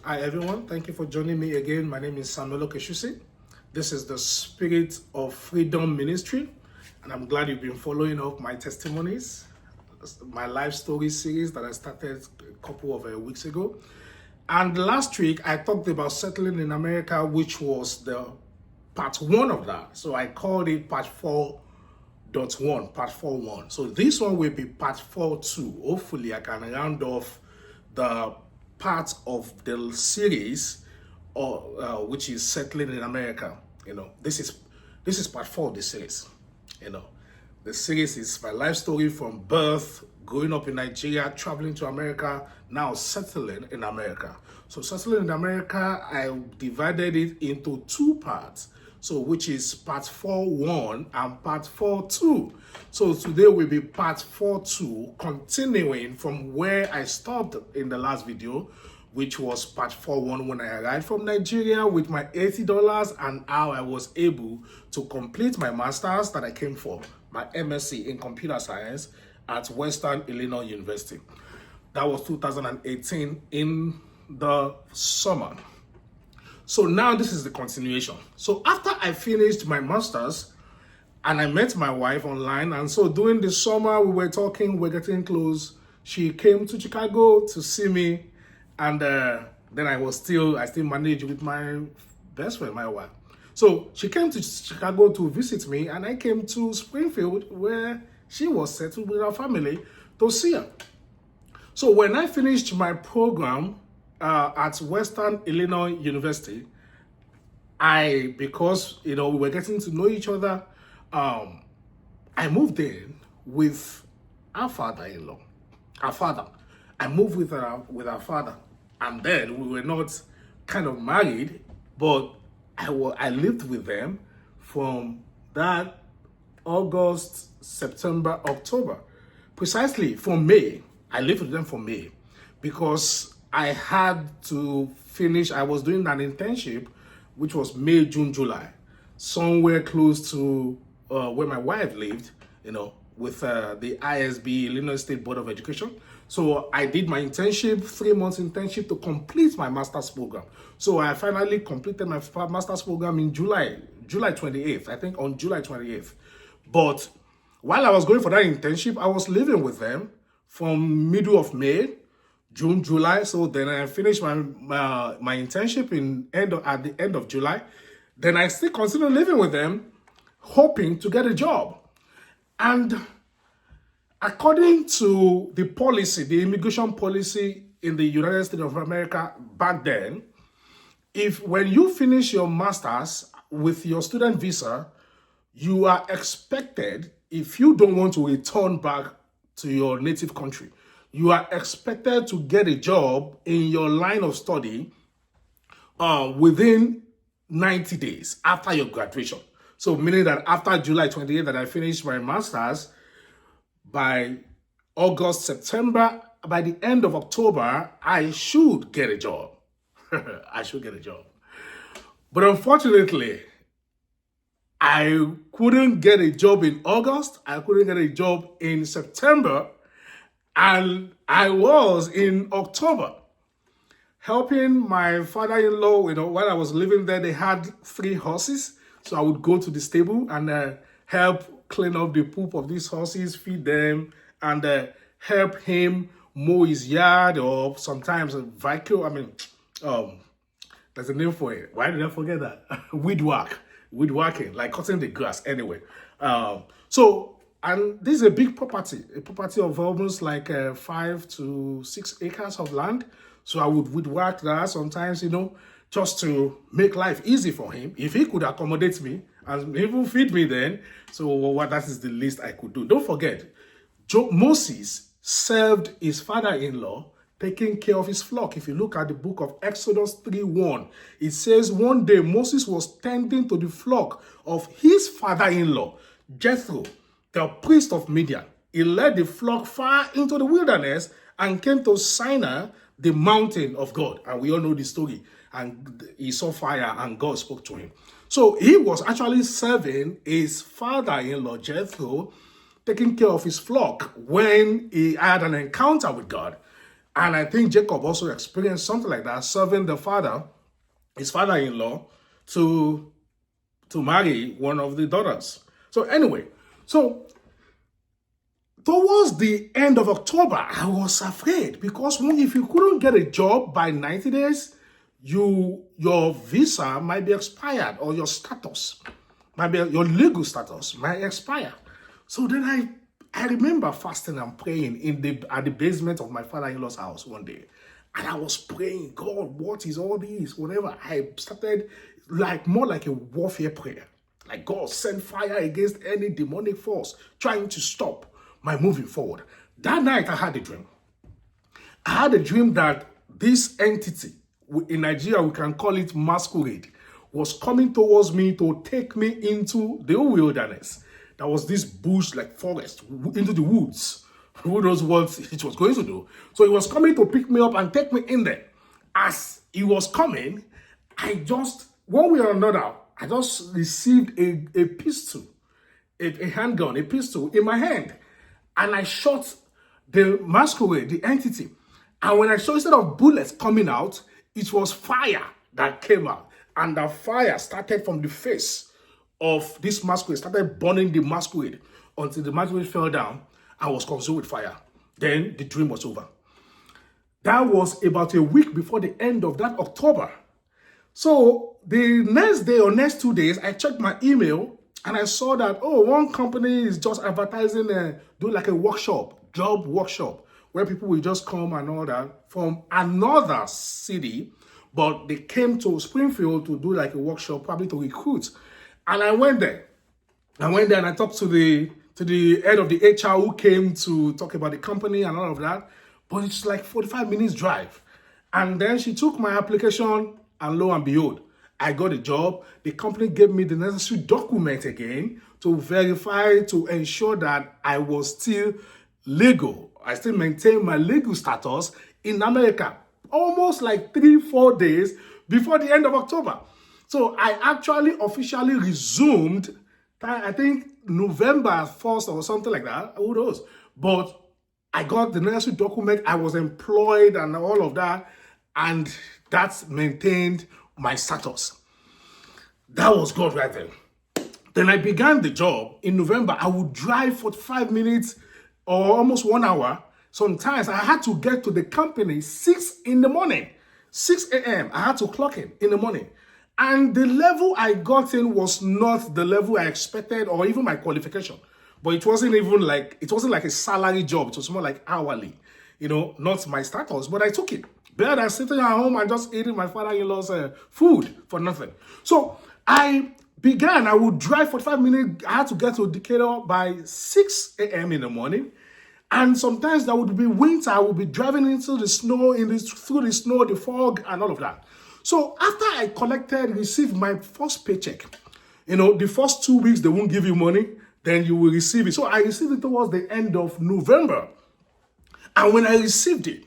Hi everyone, thank you for joining me again. My name is Samuel Okeshusi. This is the Spirit of Freedom Ministry, and I'm glad you've been following up my testimonies, my life story series that I started a couple of weeks ago. And last week I talked about settling in America, which was the part one of that. So I called it part 4.1, part 4.1. So this one will be part 4.2. Hopefully I can round off the part of the series, or which is settling in America. This is part 4 of the series. The series is my life story from birth, growing up in Nigeria, traveling to America, now settling in America. So settling in America, I divided it into 2 parts. So which is part 4.1 and part 4.2. So today will be part 4.2, continuing from where I stopped in the last video, which was part 4.1 when I arrived from Nigeria with my $80 and how I was able to complete my master's that I came for, my MSc in computer science at Western Illinois University. That was 2018 in the summer. So now this is the continuation. So after I finished my master's and I met my wife online, and so during the summer we were talking, we're getting close. She came to Chicago to see me, and then I still managed with my best friend, my wife. So she came to Chicago to visit me, and I came to Springfield where she was settled with her family to see her. So when I finished my program at Western Illinois University, because we were getting to know each other, I moved in with our father-in-law. I moved with our father, and then we were not kind of married, but I lived with them from that August, September, October, precisely from May. I lived with them for May because I had to finish. I was doing an internship, which was May, June, July, somewhere close to where my wife lived, with the ISB, Illinois State Board of Education. So I did my internship, 3 months internship to complete my master's program. So I finally completed my master's program in July 28th, I think on July 28th. But while I was going for that internship, I was living with them from middle of May, June, July. So then I finished my internship at the end of July. Then I still continued living with them, hoping to get a job. And according to the policy, the immigration policy in the United States of America back then, when you finish your master's with your student visa, you are expected, if you don't want to return back to your native country, you are expected to get a job in your line of study within 90 days after your graduation. So meaning that after July 28th that I finished my master's, by August, September, by the end of October, I should get a job. I should get a job. But unfortunately, I couldn't get a job in August. I couldn't get a job in September. And I was in October helping my father-in-law. While I was living there, they had 3 horses. So I would go to the stable and help clean up the poop of these horses, feed them, and help him mow his yard, or sometimes there's a name for it. Why did I forget that? Weed whacking, like cutting the grass anyway. And this is a big property, of almost like 5 to 6 acres of land. So I would weed whack that sometimes, just to make life easy for him. If he could accommodate me and even feed me then, so that is the least I could do. Don't forget, Moses served his father-in-law taking care of his flock. If you look at the book of Exodus 3:1, it says one day Moses was tending to the flock of his father-in-law, Jethro, the priest of Midian. He led the flock far into the wilderness and came to Sinai, the mountain of God. And we all know the story. And he saw fire and God spoke to him. So he was actually serving his father-in-law, Jethro, taking care of his flock when he had an encounter with God. And I think Jacob also experienced something like that, serving his father-in-law, to marry one of the daughters. So anyway, so towards the end of October, I was afraid because if you couldn't get a job by 90 days, your visa might be expired, or your status might be, your legal status might expire. So then I remember fasting and praying at the basement of my father-in-law's house one day. And I was praying, God, what is all this? Whatever. I started more like a warfare prayer. Like, God, send fire against any demonic force trying to stop my moving forward. That night I had a dream. I had a dream that this entity, in Nigeria we can call it masquerade, was coming towards me to take me into the wilderness. There was this bush, like forest, into the woods. Who knows what it was going to do? So he was coming to pick me up and take me in there. As he was coming, one way or another, I just received a pistol, a handgun, a pistol in my hand. And I shot the masquerade, the entity. And when I saw, instead of bullets coming out, it was fire that came out. And the fire started from the face of this masquerade, started burning the masquerade until the masquerade fell down and was consumed with fire. Then the dream was over. That was about a week before the end of that October. So the next day or next 2 days, I checked my email and I saw that, one company is just advertising, do like a job workshop, where people will just come and all that from another city, but they came to Springfield to do like a workshop, probably to recruit. And I went there. And I talked to the head of the HR who came to talk about the company and all of that. But it's like 45 minutes drive. And then she took my application, and lo and behold, I got a job. The company gave me the necessary document again to verify, to ensure that I was still legal. I still maintain my legal status in America. Almost like 3-4 days before the end of October. So I actually officially resumed, I think November 1st or something like that. Who knows? But I got the necessary document. I was employed and all of that. And that maintained my status. That was God right there. Then I began the job in November. I would drive 45 minutes or almost 1 hour. Sometimes I had to get to the company 6 in the morning, 6 a.m. I had to clock in the morning. And the level I got in was not the level I expected or even my qualification. But it wasn't like a salary job. It was more like hourly, not my status. But I took it. Better than sitting at home and just eating my father-in-law's food for nothing. So I would drive 45 minutes. I had to get to Decatur by 6 a.m. in the morning. And sometimes there would be winter. I would be driving into the snow, through the snow, the fog, and all of that. So after I received my first paycheck, the first 2 weeks, they won't give you money. Then you will receive it. So I received it towards the end of November. And when I received it,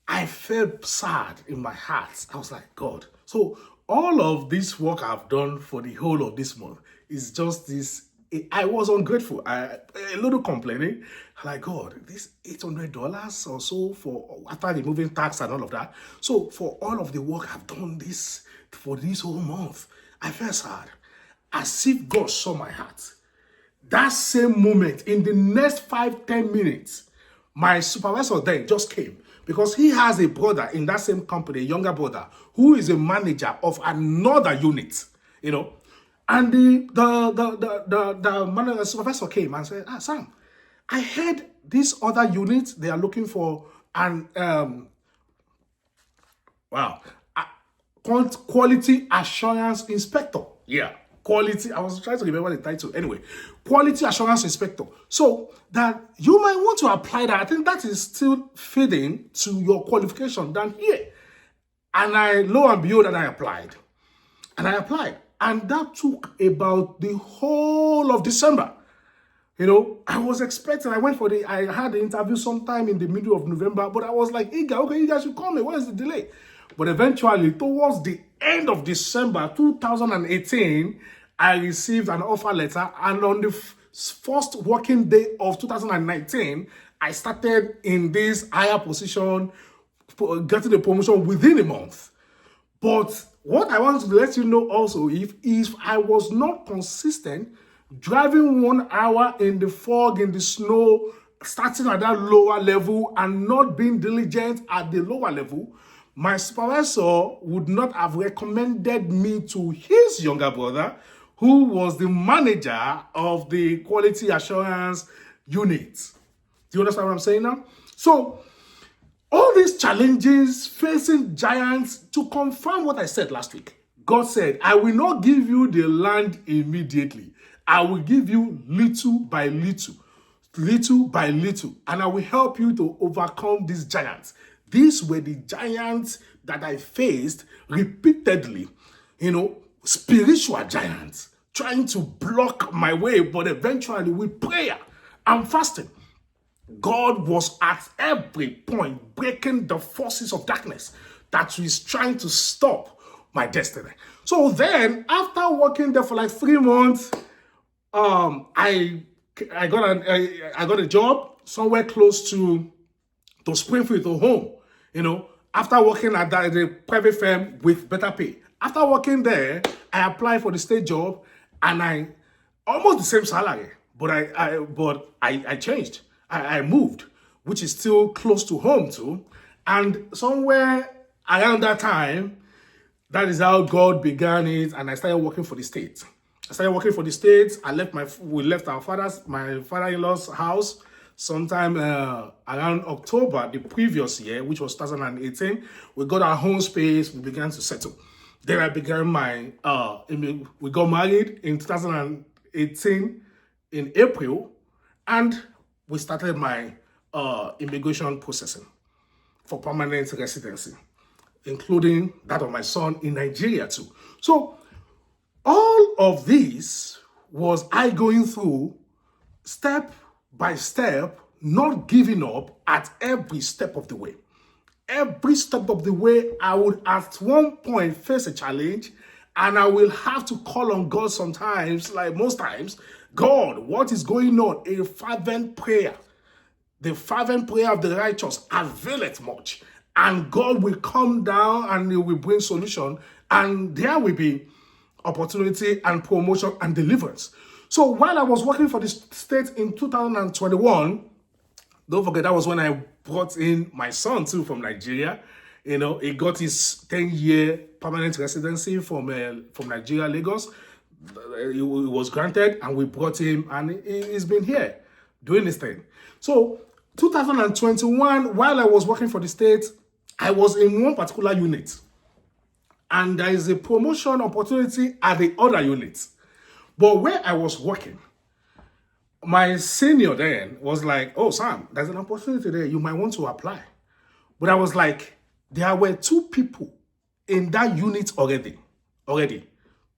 I felt sad in my heart. I was like, God. So all of this work I've done for the whole of this month is just this. I was ungrateful. A little complaining. Like, God, this $800 or so after removing tax and all of that. So for all of the work I've done for this whole month, I felt sad. As if God saw my heart. That same moment, in the next 5-10 minutes, my supervisor then just came, because he has a brother in that same company, a younger brother, who is a manager of another unit, And the manager, supervisor came and said, Sam, I heard this other unit, they are looking for an quality assurance inspector. Yeah. Quality, I was trying to remember the title. Anyway, quality assurance inspector. So that you might want to apply that. I think that is still fitting to your qualification down here. And lo and behold, I applied. And that took about the whole of December. I was expecting, I had the interview sometime in the middle of November, but I was like, okay, you guys should call me. What is the delay? But eventually, towards the end of December 2018, I received an offer letter. And on the first working day of 2019, I started in this higher position, getting a promotion within a month. But what I want to let you know also, if I was not consistent, driving 1 hour in the fog, in the snow, starting at that lower level and not being diligent at the lower level, my supervisor would not have recommended me to his younger brother, who was the manager of the quality assurance unit. Do you understand what I'm saying now? So, all these challenges facing giants, to confirm what I said last week, God said, I will not give you the land immediately. I will give you little by little, and I will help you to overcome these giants. These were the giants that I faced repeatedly, spiritual giants trying to block my way, but eventually with prayer and fasting, God was at every point breaking the forces of darkness that is trying to stop my destiny. So then, after working there for like 3 months, I got a job somewhere close to Springfield, to home. After working at the private firm with better pay. After working there, I applied for the state job, and I almost the same salary, but I changed. I moved, which is still close to home too. And somewhere around that time, that is how God began it, and I started working for the state. We left my father-in-law's house sometime around October the previous year, which was 2018. We got our home space. We began to settle. Then I began we got married in 2018 in April, and we started my immigration processing for permanent residency, including that of my son in Nigeria too. So all of this was I going through step by step, not giving up at every step of the way. Every step of the way, I would at one point face a challenge, and I will have to call on God sometimes, like most times, God, what is going on? A fervent prayer. The fervent prayer of the righteous availeth much. And God will come down and He will bring solution. And there will be opportunity and promotion and deliverance. So while I was working for the state in 2021, don't forget that was when I brought in my son too from Nigeria. He got his 10-year permanent residency from Nigeria, Lagos. It was granted, and we brought him, and he's been here doing this thing. So 2021, while I was working for the state, I was in one particular unit, and there is a promotion opportunity at the other unit. But where I was working, my senior then was like, oh, Sam, there's an opportunity there. You might want to apply. But I was like, there were 2 people in that unit already.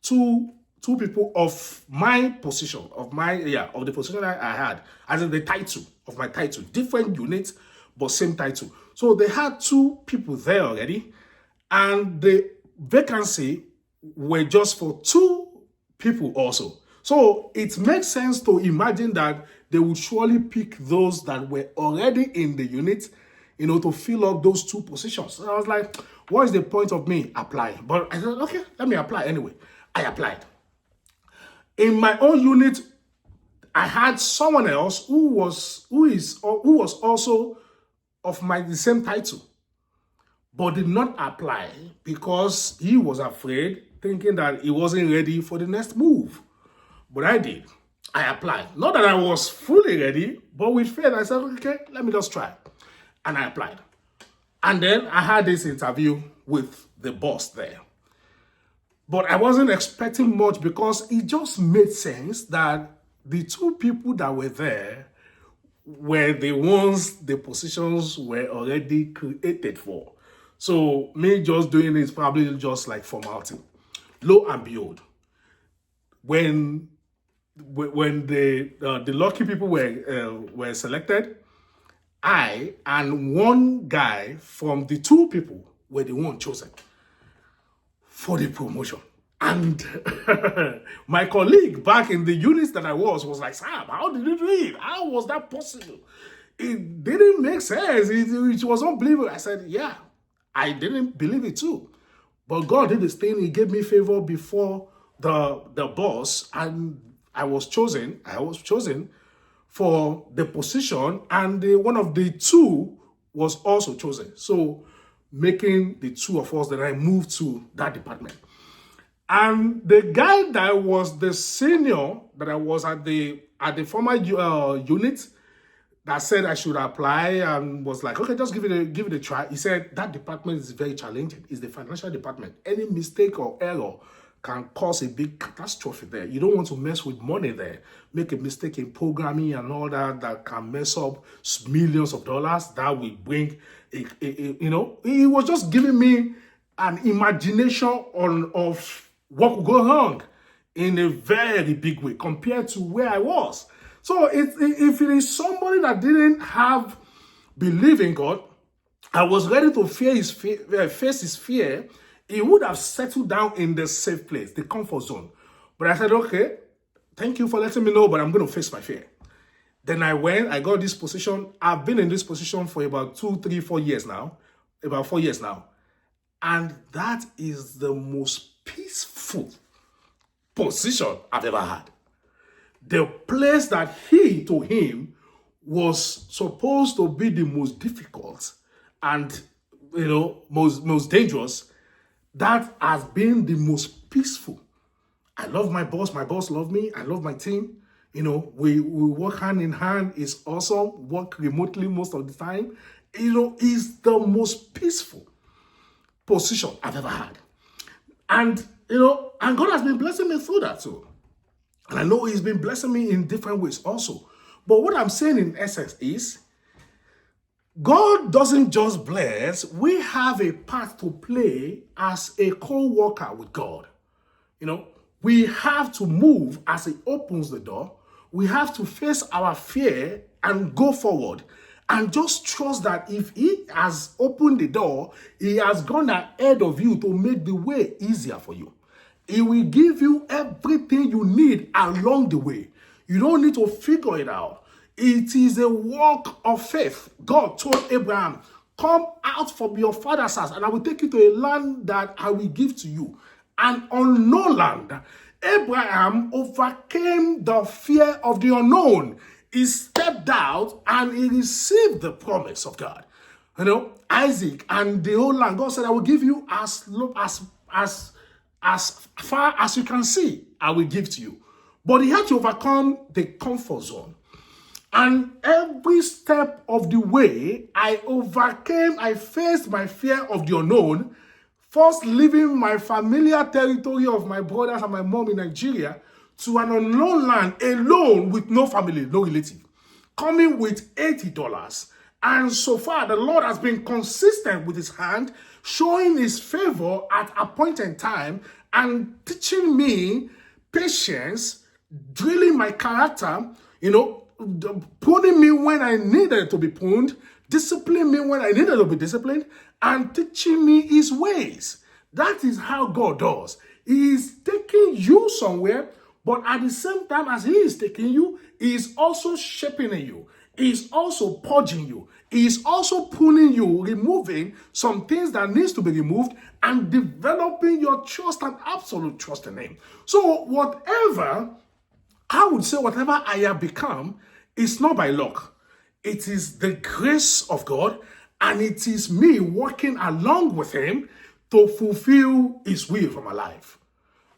Two people of my position, of the position I had, as in the title of my title, different units, but same title. So they had 2 people there already, and the vacancy were just for 2 people also. So it makes sense to imagine that they would surely pick those that were already in the unit, to fill up those 2 positions. So I was like, what is the point of me applying? But I said, okay, let me apply anyway. I applied. In my own unit, I had someone else who was also of the same title, but did not apply because he was afraid, thinking that he wasn't ready for the next move. But I did. I applied. Not that I was fully ready, but with faith, I said, okay, let me just try. And I applied. And then I had this interview with the boss there. But I wasn't expecting much because it just made sense that the 2 people that were there were the ones the positions were already created for. So me just doing it is probably just like formality. Lo and behold, when the lucky people were selected, I and one guy from the 2 people were the one chosen for the promotion. And my colleague back in the units that I was like, Sam, how did you do it? How was that possible? It didn't make sense. It was unbelievable. I said, yeah, I didn't believe it too. But God did this thing. He gave me favor before the boss, and I was chosen. I was chosen for the position, and one of the two was also chosen. So making the two of us, that I moved to that department. And the guy that was the senior that I was at the former unit that said I should apply and was like, okay, just give it a try. He said that department is very challenging. It's the financial department. Any mistake or error can cause a big catastrophe there. You don't want to mess with money there. Make a mistake in programming and all that can mess up millions of dollars. That will bring, he was just giving me an imagination of what could go wrong in a very big way compared to where I was. So if it is somebody that didn't have belief in God, I was ready to face his fear, he would have settled down in the safe place, the comfort zone. But I said, okay, thank you for letting me know, but I'm going to face my fear. Then I went, I got this position. I've been in this position for about 2, 3, 4 years now, about 4 years now. And that is the most peaceful position I've ever had. The place that to him, was supposed to be the most difficult and, most dangerous, that has been the most peaceful. I love my boss loves me, I love my team. We work hand in hand. It's awesome. Work remotely most of the time. It's the most peaceful position I've ever had. And, and God has been blessing me through that too. And I know he's been blessing me in different ways also. But what I'm saying in essence is, God doesn't just bless. We have a part to play as a co-worker with God. We have to move as he opens the door. We have to face our fear and go forward. And just trust that if he has opened the door, he has gone ahead of you to make the way easier for you. He will give you everything you need along the way. You don't need to figure it out. It is a walk of faith. God told Abraham, come out from your father's house and I will take you to a land that I will give to you. And on no land, Abraham overcame the fear of the unknown. He stepped out and he received the promise of God. Isaac and the whole land. God said, I will give you as far as you can see, I will give to you. But he had to overcome the comfort zone. And every step of the way, I faced my fear of the unknown, first leaving my familiar territory of my brothers and my mom in Nigeria to an unknown land, alone with no family, no relative, coming with $80. And so far, the Lord has been consistent with his hand, showing his favor at appointed time and teaching me patience, drilling my character, pruning me when I needed to be pruned, disciplining me when I needed to be disciplined, and teaching me his ways. That is how God does. He is taking you somewhere, but at the same time as he is taking you, he is also shaping you. He is also purging you. He is also pruning you, removing some things that needs to be removed and developing your trust and absolute trust in him. So whatever I have become is not by luck. It is the grace of God, and it is me working along with him to fulfill his will for my life.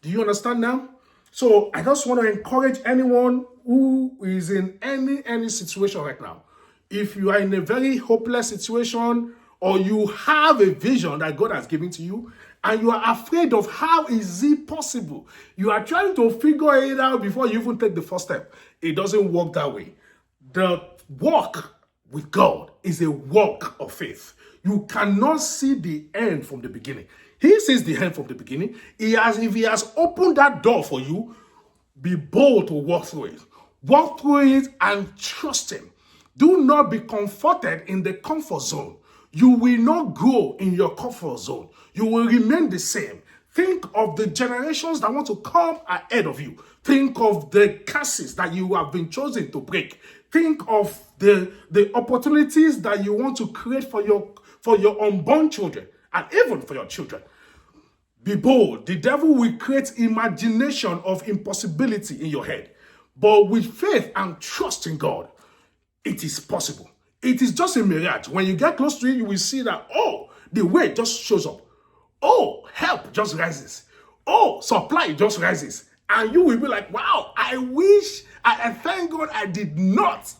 Do you understand now? So I just want to encourage anyone who is in any situation right now. If you are in a very hopeless situation, or you have a vision that God has given to you, and you are afraid of how is it possible, you are trying to figure it out before you even take the first step. It doesn't work that way. The walk with God is a walk of faith. You cannot see the end from the beginning. He sees the end from the beginning. If he has opened that door for you, be bold to walk through it. Walk through it and trust him. Do not be comforted in the comfort zone. You will not grow in your comfort zone. You will remain the same. Think of the generations that want to come ahead of you. Think of the curses that you have been chosen to break. Think of the opportunities that you want to create for your unborn children and even for your children. Be bold. The devil will create imagination of impossibility in your head. But with faith and trust in God, it is possible. It is just a mirage. When you get close to it, you will see that, oh, the way just shows up. Oh, help just rises. Oh, supply just rises. And you will be like, wow, I thank God I did not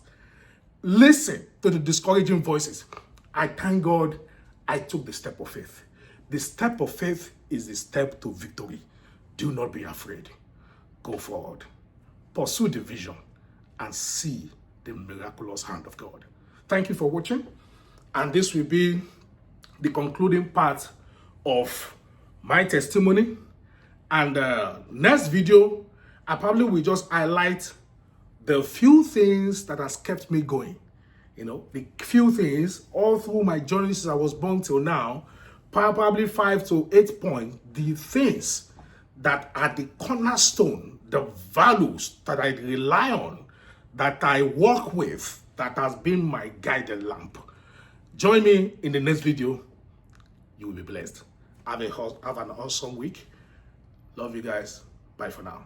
listen to the discouraging voices. I thank God I took the step of faith. The step of faith is the step to victory. Do not be afraid. Go forward. Pursue the vision and see the miraculous hand of God. Thank you for watching. And this will be the concluding part of my testimony. And next video, I probably will just highlight the few things that has kept me going. You know, the few things all through my journey since I was born till now, probably 5 to 8 points, the things that are the cornerstone, the values that I rely on, that I work with, that has been my guided lamp. Join me in the next video. You will be blessed. Have an awesome week. Love you guys. Bye for now.